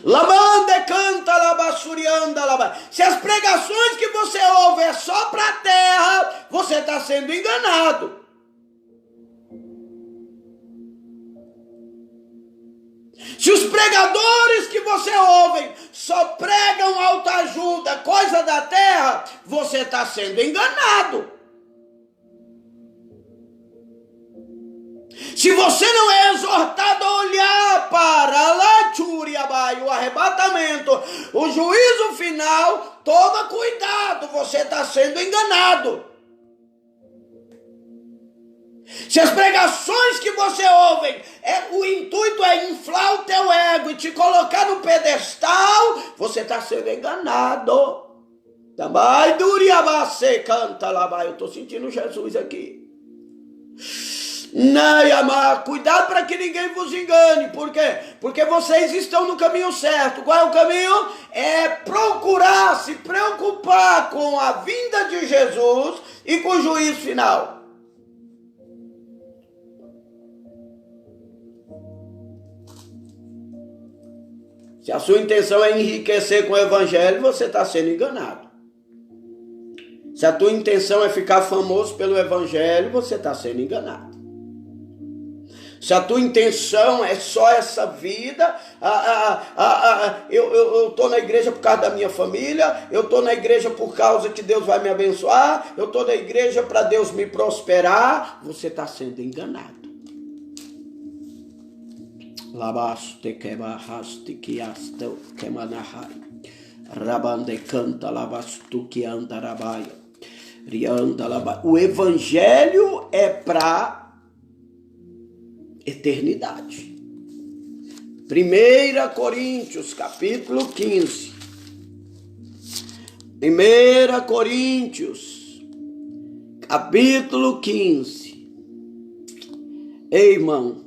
Lamande canta labassurianda labaia. Se as pregações que você ouve é só para a terra, você está sendo enganado. Se os pregadores que você ouve só pregam autoajuda, coisa da terra, você está sendo enganado. Se você não é exortado a olhar para a latúriabai, o arrebatamento, o juízo final, toma cuidado, você está sendo enganado. Se as pregações que você ouve, o intuito é inflar o teu ego e te colocar no pedestal, você está sendo enganado. Também duriabase canta labai. Eu estou sentindo Jesus aqui. Não, cuidado para que ninguém vos engane. Por quê? Porque vocês estão no caminho certo. Qual é o caminho? É procurar se preocupar com a vinda de Jesus e com o juízo final. Se a sua intenção é enriquecer com o evangelho, você está sendo enganado. Se a tua intenção é ficar famoso pelo evangelho, você está sendo enganado. Se a tua intenção é só essa vida, eu estou na igreja por causa da minha família, eu estou na igreja por causa que Deus vai me abençoar, eu estou na igreja para Deus me prosperar, você está sendo enganado. Labaste quebahaste que astel quemanahai. Rabande canta labastu que andarabaia. Rianda labaia. O evangelho é para eternidade. 1 Coríntios, capítulo 15. 1 Coríntios, capítulo 15. Ei, irmão,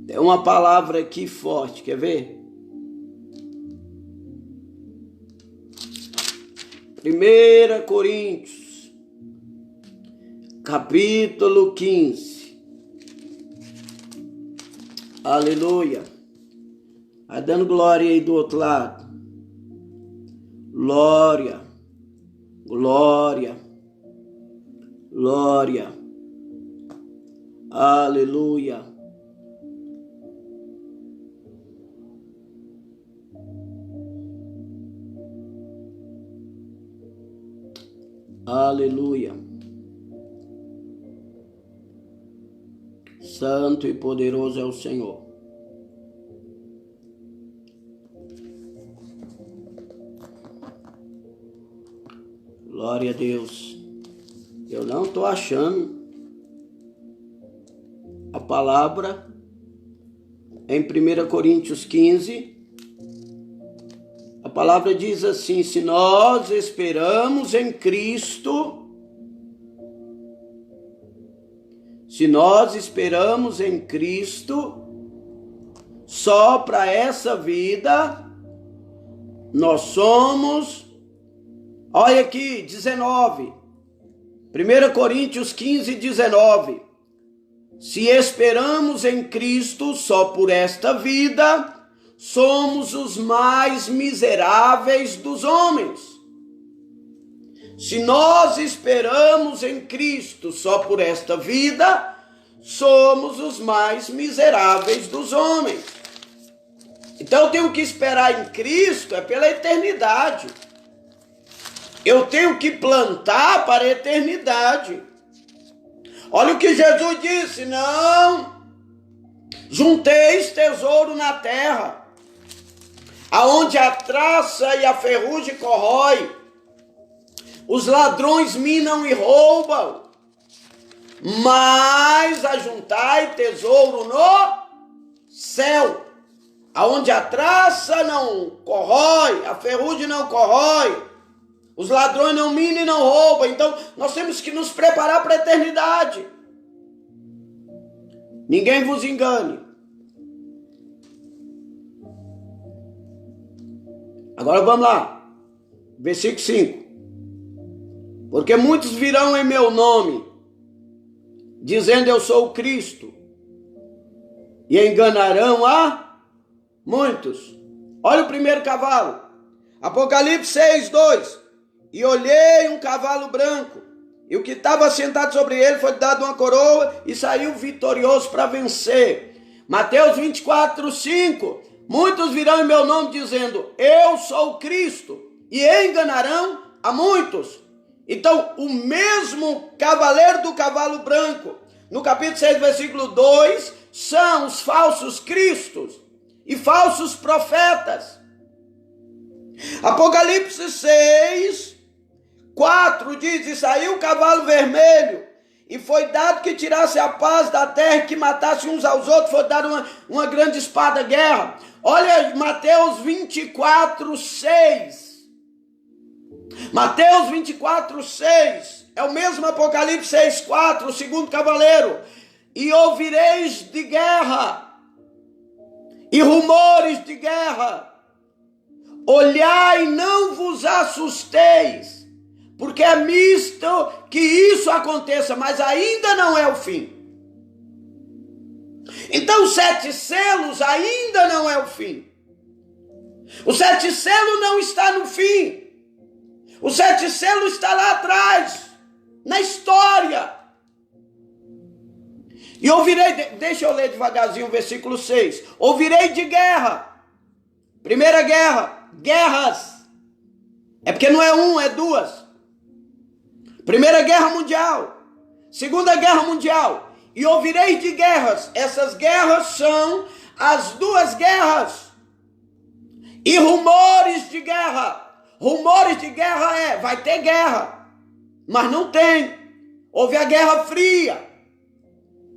tem uma palavra aqui forte, quer ver? 1 Coríntios, capítulo 15. Aleluia. Vai dando glória aí do outro lado. Glória. Glória. Glória. Aleluia. Aleluia. Santo e poderoso é o Senhor. Glória a Deus. Eu não estou achando a palavra em 1 Coríntios 15. A palavra diz assim: se nós esperamos em Cristo, se nós esperamos em Cristo só para essa vida, nós somos, olha aqui, 19, 1 Coríntios 15, 19, Se esperamos em Cristo só por esta vida, somos os mais miseráveis dos homens. Se nós esperamos em Cristo só por esta vida, somos os mais miseráveis dos homens. Então eu tenho que esperar em Cristo pela eternidade. Eu tenho que plantar para a eternidade. Olha o que Jesus disse: não junteis tesouro na terra, aonde a traça e a ferrugem corrói, os ladrões minam e roubam, mas ajuntai tesouro no céu, aonde a traça não corrói, a ferrugem não corrói, os ladrões não minam e não roubam. Então nós temos que nos preparar para a eternidade. Ninguém vos engane. Agora vamos lá, versículo 5. Porque muitos virão em meu nome, dizendo eu sou o Cristo, e enganarão a muitos. Olha o primeiro cavalo, Apocalipse 6, 2. E olhei um cavalo branco, e o que estava sentado sobre ele foi dado uma coroa, e saiu vitorioso para vencer. Mateus 24, 5. Muitos virão em meu nome dizendo eu sou o Cristo, e enganarão a muitos. Então, o mesmo cavaleiro do cavalo branco, no capítulo 6, versículo 2, são os falsos cristos e falsos profetas. Apocalipse 6, 4 diz: e saiu o cavalo vermelho, e foi dado que tirasse a paz da terra, que matasse uns aos outros, foi dada uma grande espada guerra. Olha Mateus 24, 6. Mateus 24, 6, é o mesmo Apocalipse 6, 4, o segundo cavaleiro. E ouvireis de guerra, e rumores de guerra. Olhai, não vos assusteis, porque é misto que isso aconteça, mas ainda não é o fim. Então os 7 selos ainda não é o fim. O 7 selo não está no fim. O 7 selo está lá atrás, na história. E ouvirei, deixa eu ler devagarzinho o versículo 6. Ouvirei de guerra. Primeira guerra, guerras. É porque não é um, é duas. Primeira Guerra Mundial, Segunda Guerra Mundial. E ouvirei de guerras. Essas guerras são as duas guerras. E rumores de guerra. Rumores de guerra vai ter guerra, mas não tem. Houve a Guerra Fria.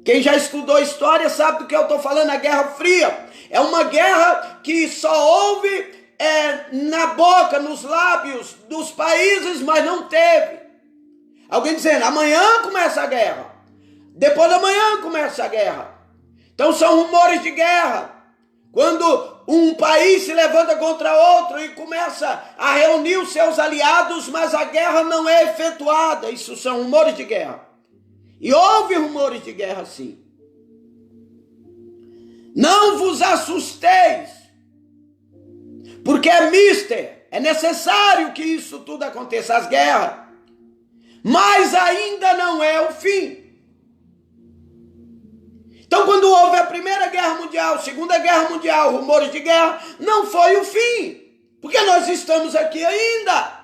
Quem já estudou história sabe do que eu estou falando. A Guerra Fria é uma guerra que só houve na boca, nos lábios dos países, mas não teve. Alguém dizendo, amanhã começa a guerra, depois da manhã começa a guerra. Então são rumores de guerra. Quando um país se levanta contra outro e começa a reunir os seus aliados, mas a guerra não é efetuada. Isso são rumores de guerra. E houve rumores de guerra, sim. Não vos assusteis, porque é mister, é necessário que isso tudo aconteça, as guerras. Mas ainda não é o fim. Então, quando houve a Primeira Guerra Mundial, Segunda Guerra Mundial, rumores de guerra, não foi o fim, porque nós estamos aqui ainda.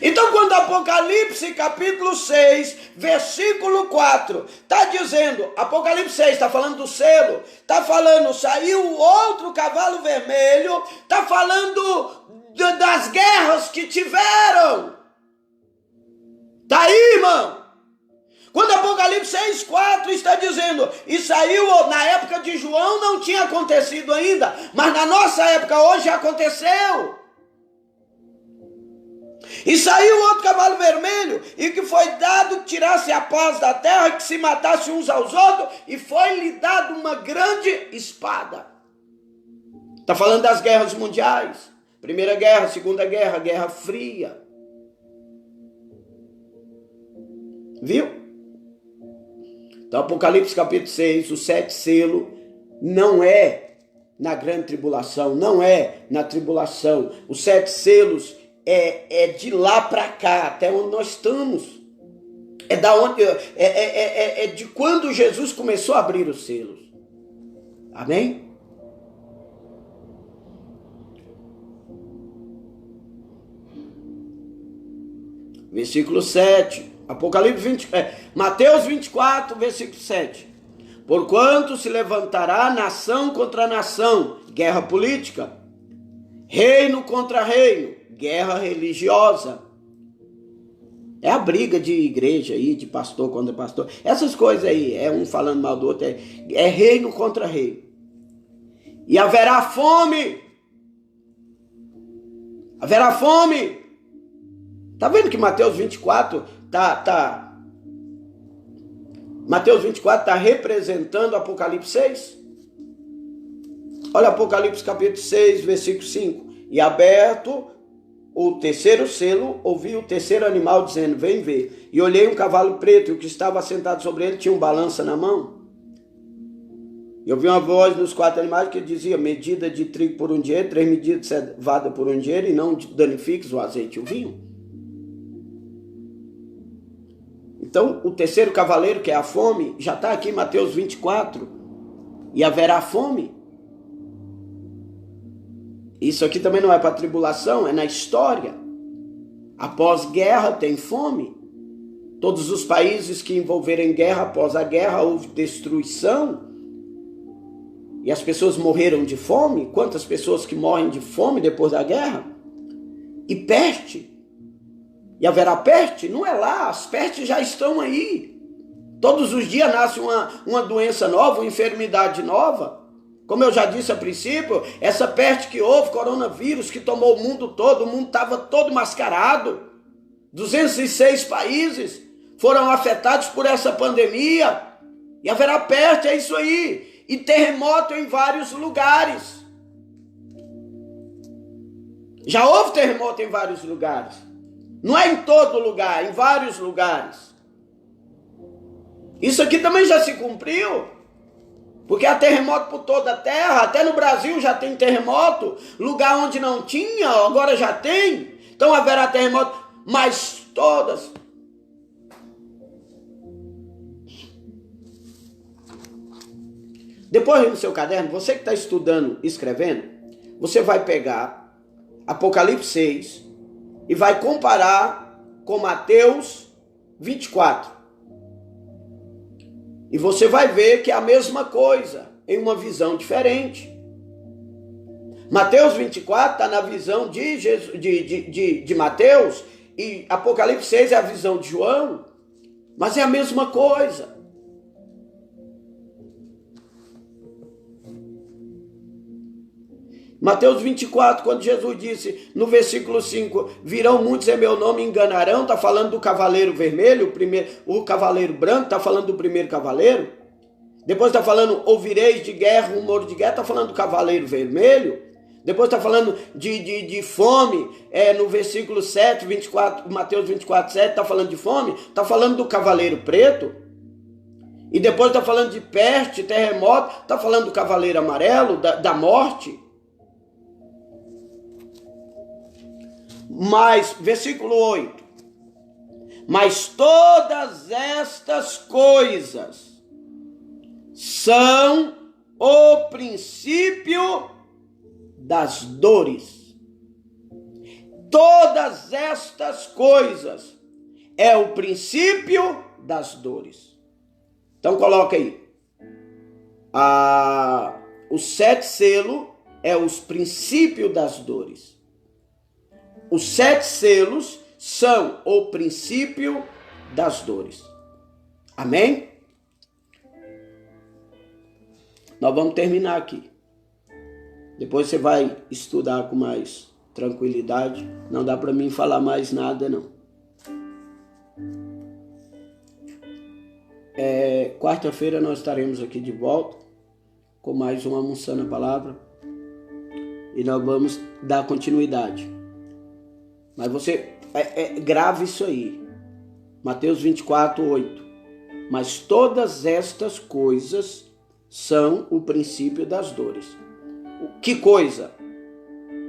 Então, quando Apocalipse capítulo 6, versículo 4, está dizendo, Apocalipse 6 está falando do selo, está falando, saiu outro cavalo vermelho, está falando das guerras que tiveram. Está aí, irmão. Quando Apocalipse 6, 4 está dizendo, e saiu, na época de João não tinha acontecido ainda, mas na nossa época hoje aconteceu. E saiu outro cavalo vermelho, e que foi dado que tirasse a paz da terra, que se matasse uns aos outros, e foi-lhe dado uma grande espada. Está falando das guerras mundiais. Primeira Guerra, Segunda Guerra, Guerra Fria. Viu? Então, Apocalipse capítulo 6, o 7 selo, não é na grande tribulação, não é na tribulação. Os 7 selos é de lá para cá, até onde nós estamos. É de quando Jesus começou a abrir os selos. Amém? Versículo 7. Mateus 24, versículo 7. Porquanto se levantará nação contra nação, guerra política, reino contra reino, guerra religiosa. É a briga de igreja aí, de pastor contra pastor. Essas coisas aí, é um falando mal do outro, é reino contra reino. E haverá fome. Haverá fome. Tá vendo que Mateus 24 Mateus 24 está representando Apocalipse 6? Olha Apocalipse capítulo 6, versículo 5. E aberto o terceiro selo, ouvi o terceiro animal dizendo, vem ver. E olhei um cavalo preto, e o que estava sentado sobre ele tinha um balança na mão. E ouvi uma voz nos 4 animais que dizia, medida de trigo por 1 dinheiro, 3 medidas de cevada por 1 dinheiro, e não danifiques o azeite e o vinho. Então, o terceiro cavaleiro, que é a fome, já está aqui em Mateus 24. E haverá fome. Isso aqui também não é para tribulação, é na história. Após guerra tem fome. Todos os países que envolveram em guerra, após a guerra houve destruição. E as pessoas morreram de fome. Quantas pessoas que morrem de fome depois da guerra? E peste. E haverá peste? Não é lá, as pestes já estão aí. Todos os dias nasce uma doença nova, uma enfermidade nova. Como eu já disse a princípio, essa peste que houve, coronavírus, que tomou o mundo estava todo mascarado. 206 países foram afetados por essa pandemia. E haverá peste, é isso aí. E terremoto em vários lugares. Já houve terremoto em vários lugares. Não é em todo lugar, em vários lugares. Isso aqui também já se cumpriu. Porque há terremoto por toda a terra. Até no Brasil já tem terremoto. Lugar onde não tinha, agora já tem. Então haverá terremoto. Mas todas. Depois no seu caderno, você que está estudando, escrevendo, você vai pegar Apocalipse 6 e vai comparar com Mateus 24. E você vai ver que é a mesma coisa, em uma visão diferente. Mateus 24 está na visão de Mateus, e Apocalipse 6 é a visão de João, mas é a mesma coisa. Mateus 24, quando Jesus disse no versículo 5, virão muitos em meu nome e enganarão, está falando do cavaleiro vermelho, o cavaleiro branco, está falando do primeiro cavaleiro. Depois está falando, ouvireis de guerra, rumor de guerra, está falando do cavaleiro vermelho. Depois está falando de fome, no versículo 7, 24, Mateus 24, 7, está falando de fome, está falando do cavaleiro preto. E depois está falando de peste, terremoto, está falando do cavaleiro amarelo, da morte. Mas, versículo 8, mas todas estas coisas são o princípio das dores. Todas estas coisas é o princípio das dores. Então coloca aí. O 7 selo é os princípios das dores. Os 7 selos são o princípio das dores. Amém? Nós vamos terminar aqui. Depois você vai estudar com mais tranquilidade. Não dá para mim falar mais nada, não. Quarta-feira nós estaremos aqui de volta com mais uma unção na palavra. E nós vamos dar continuidade. Mas você grave isso aí. Mateus 24, 8. Mas todas estas coisas são o princípio das dores. Que coisa?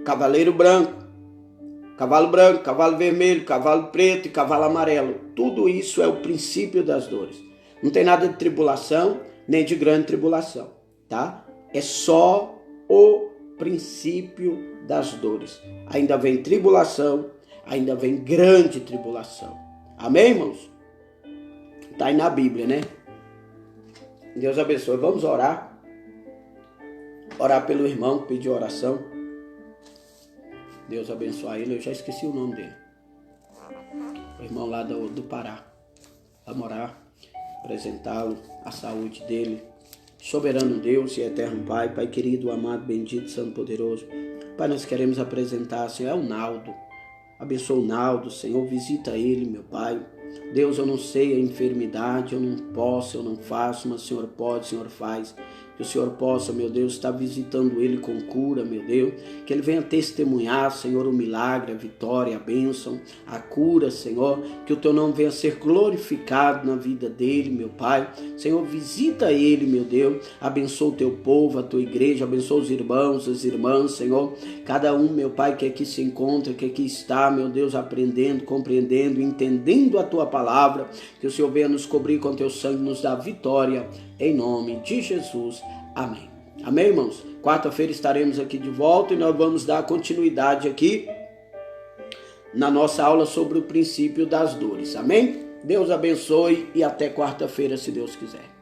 Cavaleiro branco, cavalo vermelho, cavalo preto e cavalo amarelo. Tudo isso é o princípio das dores. Não tem nada de tribulação, nem de grande tribulação, tá? É só o princípio das dores. Ainda vem tribulação, ainda vem grande tribulação. Amém, irmãos? Tá aí na Bíblia, né? Deus abençoe. Vamos orar. Orar pelo irmão que pediu oração. Deus abençoe ele. Eu já esqueci o nome dele. O irmão lá do Pará. Vamos orar. Apresentá-lo, a saúde dele. Soberano Deus e eterno Pai, Pai querido, amado, bendito, santo, poderoso. Pai, nós queremos apresentar, Senhor, é o Naldo. Abençoa o Naldo, Senhor, visita ele, meu Pai. Deus, eu não sei a enfermidade, eu não posso, eu não faço, mas o Senhor pode, o Senhor faz. Que o Senhor possa, meu Deus, estar visitando ele com cura, meu Deus. Que ele venha testemunhar, Senhor, o milagre, a vitória, a bênção, a cura, Senhor. Que o teu nome venha ser glorificado na vida dele, meu Pai. Senhor, visita ele, meu Deus. Abençoa o teu povo, a tua igreja. Abençoa os irmãos, as irmãs, Senhor. Cada um, meu Pai, que aqui se encontra, que aqui está, meu Deus, aprendendo, compreendendo, entendendo a tua palavra. Que o Senhor venha nos cobrir com teu sangue, nos dá vitória. Em nome de Jesus. Amém. Amém, irmãos? Quarta-feira estaremos aqui de volta e nós vamos dar continuidade aqui na nossa aula sobre o princípio das dores. Amém? Deus abençoe e até quarta-feira, se Deus quiser.